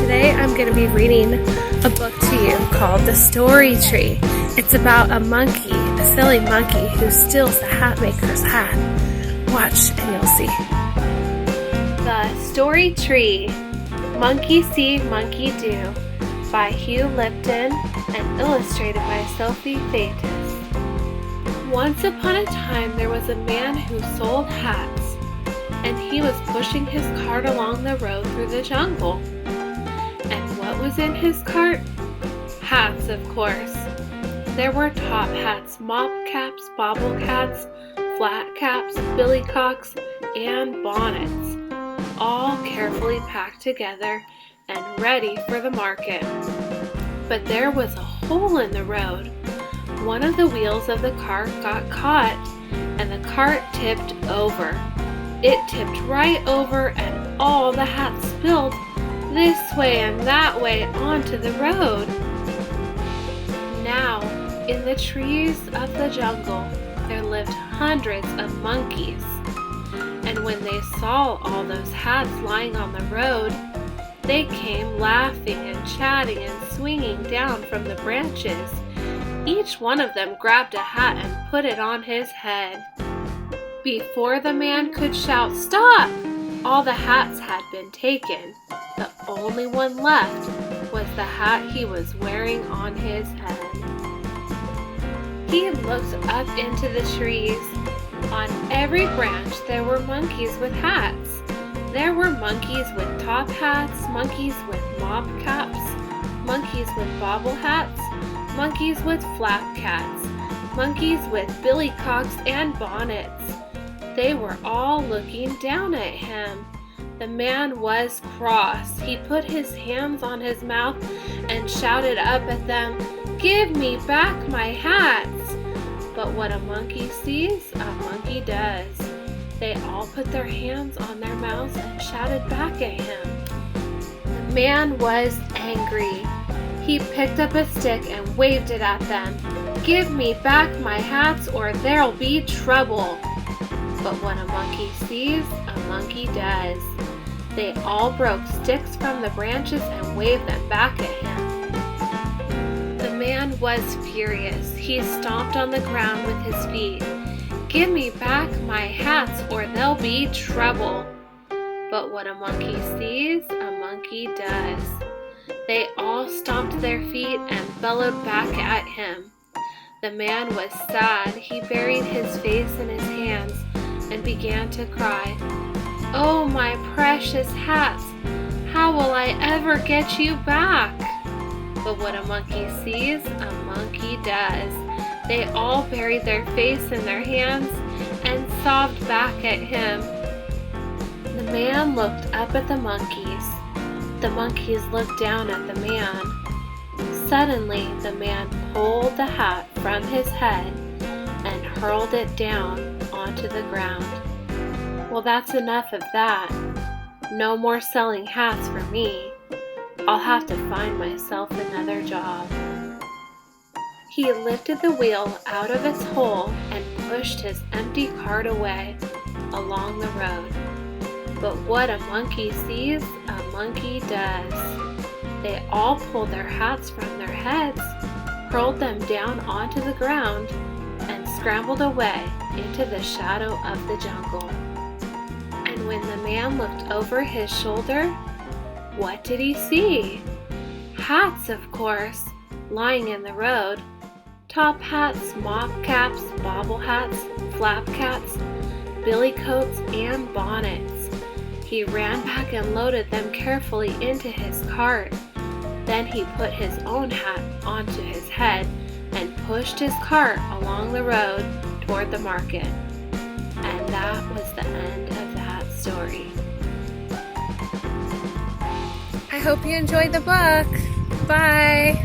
Today I'm going to be reading a book to you called The Story Tree. It's about a monkey, a silly monkey who steals the hat maker's hat. Watch and you'll see. The Story Tree, Monkey See, Monkey Do, by Hugh Lipton and illustrated by Sophie Thetis. Once upon a time there was a man who sold hats, and he was pushing his cart along the road through the jungle. And what was in his cart? Hats, of course. There were top hats, mop caps, bobble caps, flat caps, billycocks, and bonnets, all carefully packed together and ready for the market. But there was a hole in the road. One of the wheels of the cart got caught, and the cart tipped over. It tipped right over, and all the hats spilled this way and that way onto the road. Now, in the trees of the jungle, there lived hundreds of monkeys. And when they saw all those hats lying on the road, they came laughing and chatting and swinging down from the branches. Each one of them grabbed a hat and put it on his head. Before the man could shout, "Stop!" all the hats had been taken. The only one left was the hat he was wearing on his head. He looked up into the trees. On every branch there were monkeys with hats. There were monkeys with top hats, monkeys with mop caps, monkeys with bobble hats, monkeys with flap caps, monkeys with billycocks and bonnets. They were all looking down at him. The man was cross. He put his hands on his mouth and shouted up at them, "Give me back my hats!" But what a monkey sees, a monkey does. They all put their hands on their mouths and shouted back at him. The man was angry. He picked up a stick and waved it at them. "Give me back my hats or there'll be trouble." But what a monkey sees, a monkey does. They all broke sticks from the branches and waved them back at him. The man was furious. He stomped on the ground with his feet. "Give me back my hats or there'll be trouble." But what a monkey sees, a monkey does. They all stomped their feet and bellowed back at him. The man was sad. He buried his face in his hands and began to cry. "Oh, my precious hats, how will I ever get you back?" But what a monkey sees, a monkey does. They all buried their face in their hands and sobbed back at him. The man looked up at the monkeys. The monkeys looked down at the man. Suddenly, the man pulled the hat from his head and hurled it down onto the ground. Well, that's enough of that. No more selling hats for me. I'll have to find myself another job. He lifted the wheel out of its hole and pushed his empty cart away along the road. But what a monkey sees, a monkey does. They all pulled their hats from their heads, hurled them down onto the ground, and scrambled away into the shadow of the jungle. And when the man looked over his shoulder, what did he see? Hats, of course, lying in the road. Top hats, mop caps, bobble hats, flap caps, billycoats, and bonnets. He ran back and loaded them carefully into his cart. Then he put his own hat onto his head and pushed his cart along the road toward the market. And that was the end of that story. I hope you enjoyed the book. Bye!